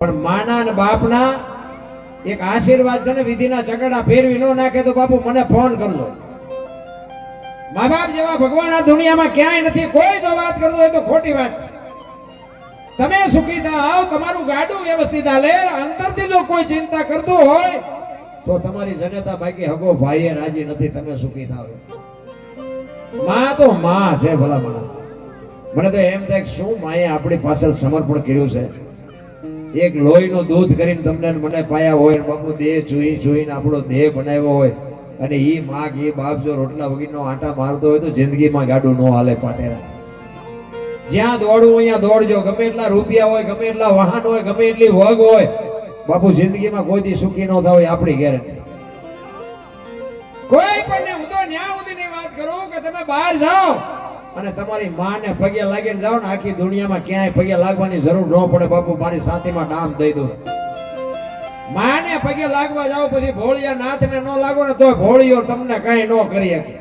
પણ માના અને બાપના એક આશીર્વાદ છે ને, વિધિના ચકડા ફેરવી ન નાખે તો બાપુ મને ફોન કરજો. મા બાપ જેવા ભગવાન આ દુનિયામાં ક્યાંય નથી. કોઈ જો વાત કરતો હોય તો ખોટી વાત. તમે સુખી થાઓ, તમારું ગાડું વ્યવસ્થિત હાલે, અંતરથી જો કોઈ ચિંતા કરતું હોય તો તમારી જનતા બાકી હગો ભાઈએ રાજી નથી. તમે સુખી થાઓ. માં તો માં છે ભલા મને. મને તો એમ થાય કે શું માએ આપણી પાછળ સમર્પણ કર્યું છે. એક લોહીનું દૂધ કરીને તમને મને પાયા હોય, બાપુ દેહ જોઈને આપણો દેહ બનાવ્યો હોય, અને ઈ માં કે બાપ જો રોટલા વગીરનો આટા મારતો હોય તો જિંદગીમાં ગાડું ન હાલે પાટેરા. જ્યાં દોડવું અહીંયા દોડજો. ગમે એટલા રૂપિયા હોય, ગમે એટલા વાહન હોય, ગમે એટલી વગ હોય, બાપુ જિંદગીમાં કોઈ દી સુખી ન થાવ આપણી ગેરંટી. કોઈ પણ હું તો ન્યા સુધીની વાત કરું કે તમે બહાર જાઓ અને તમારી માને પગે લાગીને જાઓ ને, આખી દુનિયામાં ક્યાંય પગે લાગવાની જરૂર ન પડે. બાપુ મારી સાથીમાં ડામ દઈ દો. માને પગે લાગવા જાઓ પછી ભોળિયા નાથને ન લાગો ને તો ભોળિયો તમને કઈ ન કરી શકે.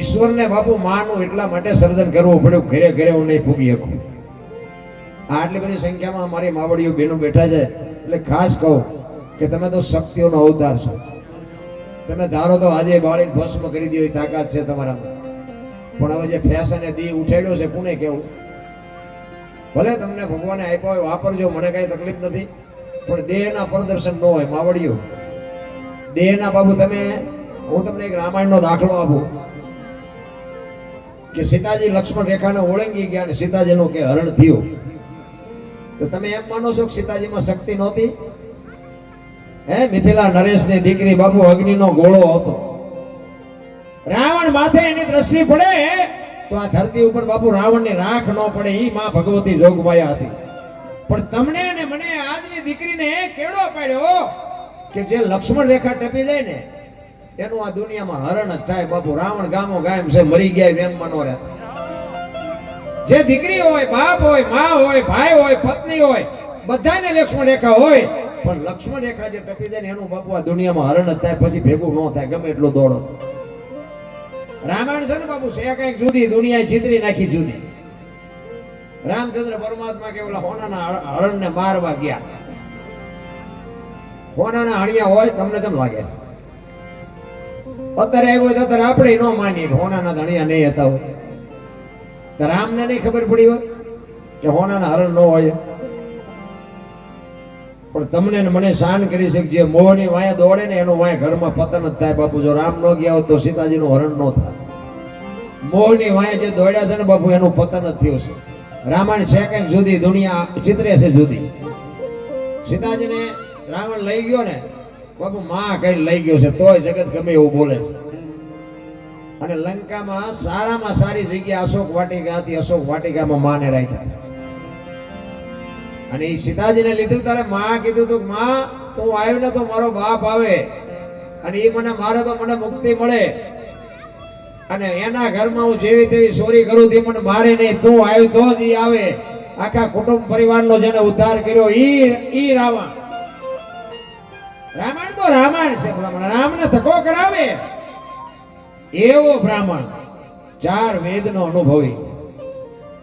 ઈશ્વરને બાપુ માનું એટલા માટે સર્જન કરવું પડ્યું, ઘરે ઘરે હું નહીં પૂગી શકું. આટલી બધી સંખ્યામાં મારી માવડીઓ બેનો બેઠા છે, એટલે ખાસ કહું કે તમે તો શક્તિઓનો અવતાર છો. તમે ધારો તો આજે બાળીને ભસ્મ કરી દો, તાકાત છે તમારામાં. પણ હવે જે ફેશને દી ઉઠાડ્યો છે, કોને કેવું? ભલે તમને ભગવાને આપ્યો હોય વાપરજો, મને કઈ તકલીફ નથી, પણ દેહના પ્રદર્શન ન હોય. માવડીઓ દેહના બાબુ તમે, હું તમને એક રામાયણનો દાખલો આપું કે સીતાજી લક્ષ્મણ રેખાને ઓળંગી ગયા અને સીતાજીનું કે હરણ થયું. તો તમે એમ માનો છો કે સીતાજીમાં શક્તિ નહોતી? મિથિલા નરેશની દીકરી બાપુ અગ્નિનો ગોળો હતો. રાવણ માથે એની દ્રષ્ટિ પડે તો આ ધરતી ઉપર બાપુ રાવણની રાખ ન પડે. ઈ માં ભગવતી જોગમાયા હતી. પણ તમને અને મને આજની દીકરીને કેળો પાડ્યો કે જે લક્ષ્મણ રેખા ટપી જાય ને એનું આ દુનિયામાં હરણ જ થાય. બાપુ રાવણ ગામો ગામ છે, મરી ગયા એમ મનો રહેતા. જે દીકરી હોય, બાપ હોય, માં હોય, ભાઈ હોય, પત્ની હોય, બધાને લક્ષ્મણ રેખા હોય, પણ લક્ષ્મણ રેખા જે ટપી જાય ને એનું બાપુ આ દુનિયામાં હરણ જ થાય. પછી ભેગું ન થાય ગમે એટલું દોડો. રામાયણ છે ને બાપુ, છે કઈક જુદી, દુનિયા ચિતરી નાખી જુદી. રામચંદ્ર પરમાત્મા કે ઓલા હોનાના હરણને મારવા ગયા. હોનાના હણિયા હોય, તમને કેમ લાગે? અત્યારે આવ્યો હોય તો અત્યારે આપણે ન માનીએ કે હોનાના હણિયા નહીં હતા હોય. તો રામને નહીં ખબર પડી હોય કે હોનાના હરણ ન હોય. પણ તમને ને મને શાન કરી છે જે મોહની વાયા દોડે ને એનું વાયા ઘરમાં પતન જ થાય. બાપુ જો રામ ન ગયા હોત તો સીતાજીનું હરણ ન થાય. મોહની વાયા જે દોડ્યા છે ને બાપુ એનું પતન જ થયું છે. રામાયણ છે કઈક જુદી, દુનિયા ચિત્રે છે જુદી. સીતાજીને રાવણ લઈ ગયો ને બાપુ, માં કઈ લઈ ગયો છે તોય જગત ગમે એવું બોલે છે. અને લંકામાં સારામાં સારી જગ્યા અશોક વાટિકા હતી. અશોક વાટિકામાં માને રાખ્યા. અને એ સીતાજીને લીધું ત્યારે માં કીધું તું માં તું આવ્યો ને તો મારો બાપ આવે અને એ મને મારે તો મને મુક્તિ મળે, અને એના ઘરમાં હું જેવી તેવી ચોરી કરું તે મને મારે નહીં. તું આવ્યો તો જ ઈ આવે. આખા કુટુંબ પરિવારનો જેને ઉદ્ધાર કર્યો ઈ રાવણ. રામાયણ તો રામાયણ છે. રામને ધક્કો કરાવે એવો બ્રાહ્મણ, 4 વેદનો અનુભવી.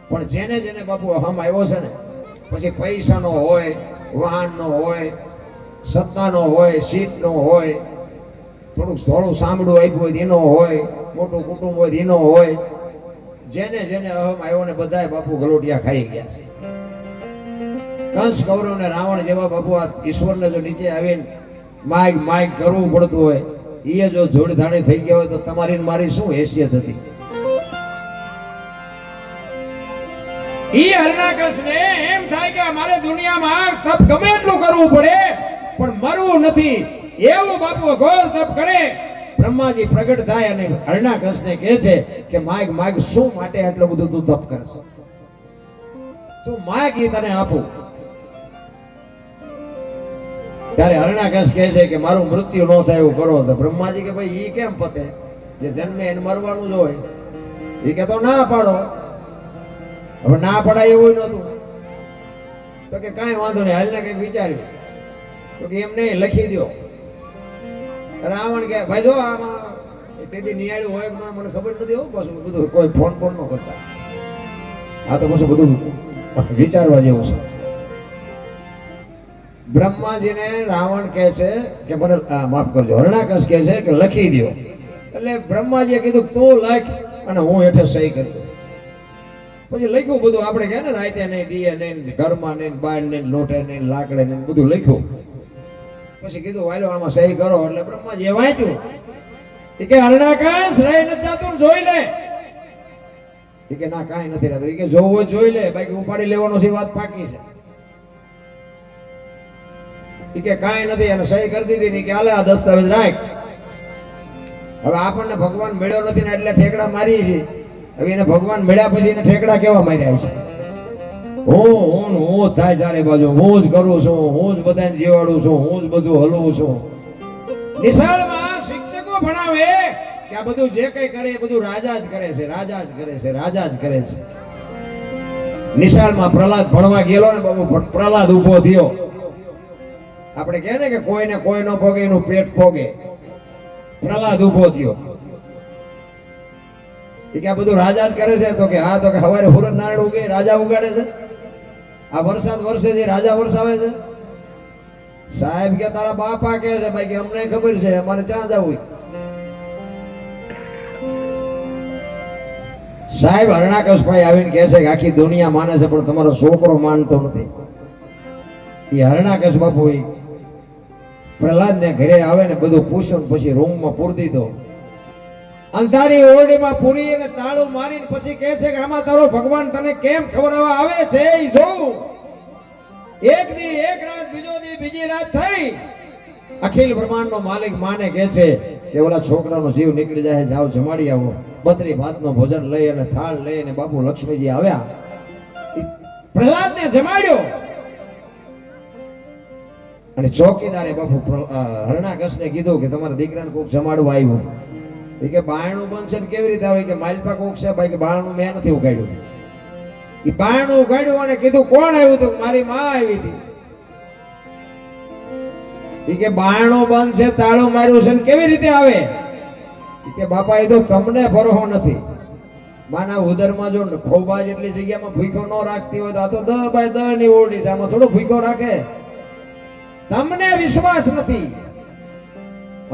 પણ જેને જેને બાપુ અહમ આવ્યો છે ને, પછી પૈસાનો હોય, વાહનનો હોય, સત્તાનો હોય, સીટનો હોય, થોડું સાંભળું આપ્યું હોય એનો હોય, મોટું કુટુંબ હોય એનો હોય, જેને જેને અહમ આવ્યો ને બધાય બાપુ ગલોટિયા ખાઈ ગયા છે. કંસ, કૌરવ ને રાવણ જેવા બાપુ આ ઈશ્વરને જો નીચે આવીને માઇક કરવું પડતું હોય, એ જો જોડધાણી થઈ ગયા હોય તો તમારી મારી શું હેસિયત હતી? ઈ હરણાકશને એમ થાય કે મારે દુનિયામાં તપ ગમે એટલું કરવું પડે પણ મરવું નથી. એવું બાપુ ઘોર તપ કરે. બ્રહ્માજી પ્રગટ થાય અને હરણાકશને કહે છે કે માગ શું માટે આટલું બધું તું તપ કરશે? તું માગ ઈ તને આપું. ત્યારે હરણાકશ કહે છે કે મારું મૃત્યુ ન થાય એવું કરો. તો બ્રહ્માજી કે ભાઈ ઈ કેમ પતે? જે જન્મે એને મરવાનું જ હોય. એ કે તો ના પાડો. હવે ના પડાય એવું નતું. તો કે કાંઈ વાંધો નહીં, હાલને કઈક વિચાર્યું. તો કે એમ નહીં, લખી દો. રાવણ કે ભાઈ જો આમાં તેથી નિયાળ્યું હોય મને ખબર નથી. એવું પાછું બધું કોઈ ફોન ન કરતા. આ તો પાછું બધું વિચારવા જેવું છે. બ્રહ્માજીને રાવણ કહે છે કે મને માફ કરજો, હરણાકશ કહે છે કે લખી દો. એટલે બ્રહ્માજીએ કીધું તું લખ અને હું હેઠે સહી કરી દઉં. પછી લખ્યું બધું, આપણે કહે ને રાતે નહીં, દીએ નહીં, ઘરમાં નહીં, બાર નહીં, લોટે નહીં, લાકડે નહીં, બધું લખ્યું. પછી કીધું વાલો આમાં સહી કરો. એટલે બ્રહ્માજીએ વાંચ્યું કે હરણાકશ રહી નથી જાતું, જોઈ લે. કે ના કાંઈ નથી રહેતું. કે જોવું હોય જોઈ લે, બાકી ઉપાડી લેવાનો છે, વાત પાકી છે. કે કાંઈ નથી, અને સહી કરી દીધી કે હાલે આ દસ્તાવેજ રાખ. હવે આપણને ભગવાન મળ્યો નથી ને એટલે ઠેકડા મારીએ છીએ. હવે એને ભગવાન મળ્યા પછી એને ઠેકડા કેવા માર્યા છે? હું જ થાય ચારે બાજુ, હું જ કરું છું, હું જ બધાને જીવાડું છું, હું જ બધું હલવું છું. નિશાળમાં શિક્ષકો ભણાવે કે આ બધું જે કઈ કરે એ બધું રાજા જ કરે છે, રાજા જ કરે છે, રાજા જ કરે છે. નિશાળમાં પ્રહલાદ ભણવા ગયેલો ને બાબુ, પ્રહલાદ ઉભો થયો. આપણે કહે ને કે કોઈને કોઈ નો ભોગે એનું પેટ ભોગે. પ્રહલાદ ઉભો થયો કે આ બધું રાજા જ કરે છે. તો કે હા, તો કે હવારે હુરત નારાયણ ઉગે રાજા ઉગાડે છે, આ વરસાદ વરસે છે રાજા વરસાવે છે. સાહેબ કે તારા બાપા કે છે ભાઈ કે અમને ખબર છે, અમારે ક્યાં જવું. સાહેબ હરણાકશભાઈ આવીને કહે છે કે આખી દુનિયા માને છે પણ તમારો છોકરો માનતો નથી. એ હરણાકશ બાપુ પ્રહલાદ ને ઘરે આવે ને બધું પૂછ્યું, પછી રૂમમાં પૂરી દીધો. અંધારી ઓરડીમાં પૂરી અને તાળું મારીને પછી કહે છે કે આમાં તારો ભગવાન તને કેમ ખવડાવવા આવે છે એ જોઉં. એક દી એક રાત, બીજો દી બીજી રાત થઈ. અખિલ બ્રહ્માંડનો માલિક માને કહે છે કે ઓલા છોકરાનો જીવ નીકળી જાય, જાઓ જમાડી આવો. 32 ભાતનો ભોજન લઈ અને થાળ લઈ અને બાપુ લક્ષ્મીજી આવ્યા. પ્રહલાદને જમાડ્યો અને ચોકીદારે બાપુ હરણાકશને કીધું કે તમારા દીકરાને કોક જમાડવા આવ્યું. કે બાયણું બનશે ને કેવી રીતે આવે? કે માલપા કોક છે ભાઈ, કે બાયણું મેં નથી ઉગાડ્યું. એ બાયણું ઉગાડ્યું અને કીધું કોણ આવ્યું? તો મારી માં આવી હતી. કે બાયણું બંધ છે, તાળું માર્યું છે ને કેવી રીતે આવે? કે બાપા એ તો તમને ભરોહો નથી. માના ઉદરમાં જો ખોબા જેટલી જગ્યામાં ભૂખ્યો ન રાખતી હોય તો આ તો 10 બાય 10 ની ઓરડી છે, આમાં થોડો ભૂખ્યો રાખે. તમને વિશ્વાસ નથી.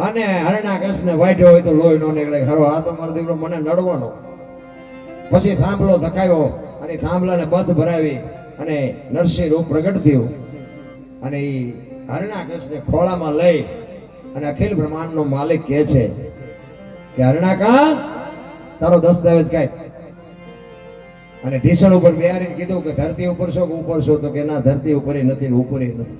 અને હરણાકશને વાઢ્યો હોય તો લોહી નો નીકળે. ખરો આ તો મારો દીકરો મને નડવાનો. પછી થાંભલો ધકાયો અને થાંભલાને બથ ભરાવી અને નરસિંહ રૂપ પ્રગટ થયું. અને એ હરણાકશને ખોળામાં લઈ અને અખિલ બ્રહ્માંડનો માલિક કહે છે કે હરણાકશ તારો દસ્તાવેજ કાઢ. અને ઢીસણ ઉપર બેહારીને કીધું કે ધરતી ઉપર છો કે ઉપર છો? તો કે ના, ધરતી ઉપર નથી, ઉપર નથી.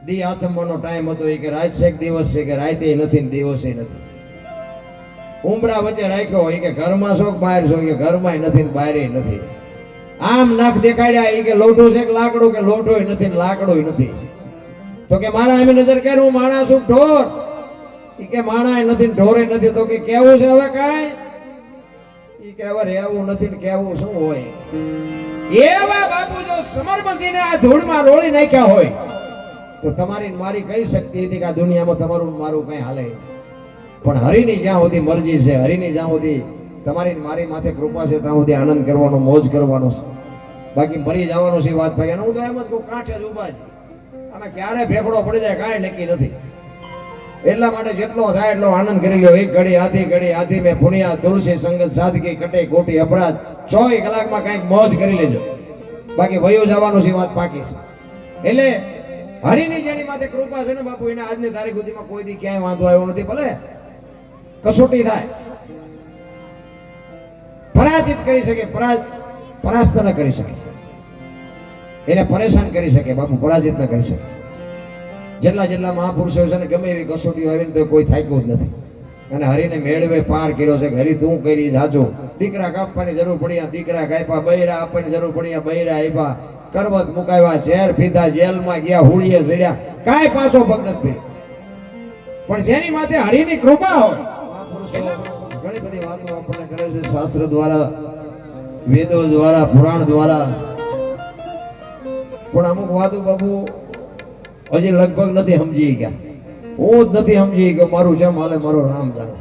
દી આથમવાનો ટાઈમ હતો. એ કે રાત છે દિવસ છે? કે રાતે નથી ને દિવસે નથી. ઉમરા વચ્ચે રાખ્યો. એ કે ઘરમાં છો કે બહાર છો? કે ઘરમાં નથી ને બહાર નથી. આમ નાક દેખાડ્યા. એ કે લોઢું છે કે લાકડું? કે લોઢું નથી ને લાકડું નથી. તો કે મારા આમી નજર કર, હું માણસ છું ઢોર. એ કે માણા નથી ને ઢોરે નથી. તો કે કેવું છે હવે કાંઈ? એ કે હવે રહેવું નથી ને કેવું શું હોય? એવા બાપુ જો સમરબંધીને આ ધૂળમાં રોળી નાખ્યા હોય તો તમારી મારી કઈ શક્તિ હતી કે આ દુનિયામાં તમારું મારું કઈ હાલે? પણ હરિની જ્યાં સુધી મરજી છે, હરિની જ્યાં સુધી તમારી મારી માથે કૃપા છે, ત્યાં સુધી આનંદ કરવાનો, મોજ કરવાનો છે. બાકી મરી જવાનું છે વાત ભાઈ. હું તો એમ જ કહું, કાંઠે જ ઉભા છે. આમાં ક્યારે ફેફડો પડી જાય કાંઈ નક્કી નથી. એટલા માટે જેટલો થાય એટલો આનંદ કરી લ્યો. એક ઘડી આધી મેં પુણ્યા તુલસી સંગત સાદગી કટે કોટી અપરાધ. 24 કલાકમાં કાંઈક મોજ કરી લેજો. બાકી વયું જવાનું છે વાત પાકી છે. એટલે હરિની જેની માથે કૃપા છે ને બાપુ, એને આજની તારીખ સુધીમાં કોઈ દી ક્યાંય વાંધો આવ્યો નથી. ભલે કસોટી થાય, પરાજિત કરી શકે, પરાસ્ત ન કરી શકે, એને પરેશાન કરી શકે બાપુ, પરાજિત ન કરી શકે. જેટલા મહાપુરુષો છે ને ગમે એવી કસોટીઓ આવીને તો કોઈ થાક્યું જ નથી. અને હરિને મેળવે પાર કર્યો છે. હરી તું કરી જાજો. દીકરા કાપવાની જરૂર પડી, દીકરા કાપ્યા. બૈરા આપવાની જરૂર પડી, બૈરા આપ્યા. કરવત મુકાવ્યા, ઝેર પીધા, જેલમાં ગયા, હુળીએ ચડ્યા, કાંઈ પાછો પગ નથી ફેર્યો. પણ જેની માથે હરિની કૃપા હોય, ઘણી બધી વાતો આપણને કરે છે શાસ્ત્ર દ્વારા, વેદો દ્વારા, પુરાણ દ્વારા. પણ અમુક વાતો બાબુ હજી લગભગ નથી સમજી ગયા. હું જ નથી સમજી ગયો. મારું જેમ હાલે મારો રામ જાણે.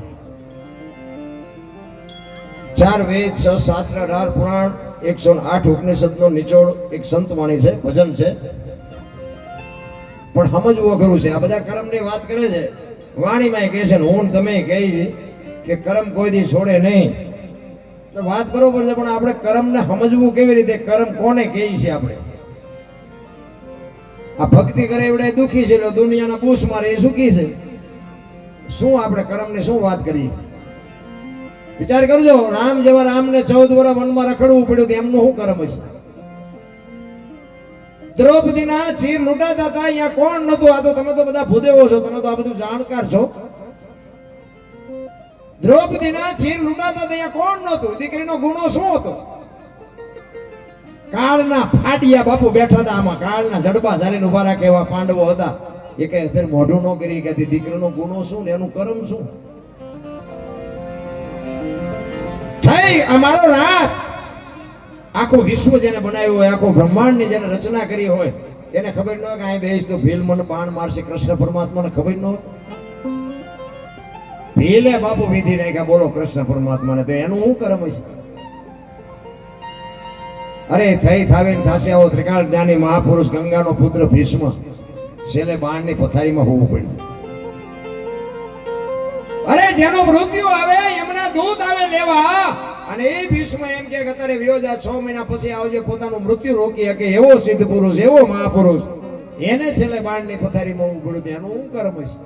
4 વેદ, 6 શાસ્ત્ર, 18 પુરાણ 108 ઉપનિષદનો નિચોડ એક સંત વાણી છે, ભજન છે, પણ સમજવું અઘરું છે. આ બધા કર્મની વાત કરે છે, વાણીમાં કહે છે ને હું તમે કહે છે કે કર્મ કોઈ દી છોડે નહીં. તો વાત બરોબર છે, પણ આપણે કર્મને સમજવું કેવી રીતે? કર્મ કોને કહે છે? આપણે આ ભક્તિ કરે એવડે દુખી છે, એટલે દુનિયાના બૂસ મારે એ સુખી છે. શું આપણે કર્મની શું વાત કરીએ? વિચાર કરજો, રામ જેવા રામને 14 વર્ષ વનમાં રખડવું પડ્યું, એમનું શું કર્મ હશે? દ્રૌપદીના ચીર લૂંટાતા હતા, અહીંયા કોણ નતું? આ તો તમે તો બધા ભૂદેવો છો, તમે તો આ બધું જાણકાર છો. દ્રૌપદીના ચીર લૂંટાતા હતા, અહીંયા કોણ નતું? દીકરીનો ગુનો શું હતો? કાળના ફાટિયા બાપુ બેઠા હતા, આમાં કાળના જડબા ઝાલીને ઉભા રાખે એવા પાંડવો હતા. એ કઈ અત્યારે મોઢું ન કરી કે દીકરીનો ગુનો શું ને એનું કર્મ શું થઈ? અમારો રાત આખું વિશ્વ જેને બનાવ્યું હોય, આખું બ્રહ્માંડની જેને રચના કરી હોય, એને ખબર ન હોય કે અહીં બેસ તો ભીલ મને બાણ મારશે. કૃષ્ણ પરમાત્માને ખબર ન હોય? ભીલે બાપુ વિધિ નાખ્યા, બોલો કૃષ્ણ પરમાત્માને, તો એનું શું કર્મ હશે? અરે થઈ થાવીને થાશે આવો ત્રિકાળ જ્ઞાની મહાપુરુષ ગંગાનો પુત્ર ભીષ્મ છેલ્લે બાણની પથારીમાં હોવું પડ્યું. અરે જેનો મૃત્યુ આવે એમના દૂત આવે લેવા, અને એ ભીષ્મ એમ કે અત્યારે વિયો જા, 6 મહિના પછી આવજે, પોતાનું મૃત્યુ રોકી શકે એવો સિદ્ધ પુરુષ, એવો મહાપુરુષ, એને છેલ્લે બાણની પથારીમાં હોવું પડ્યું. એનું શું કર્મ હશે?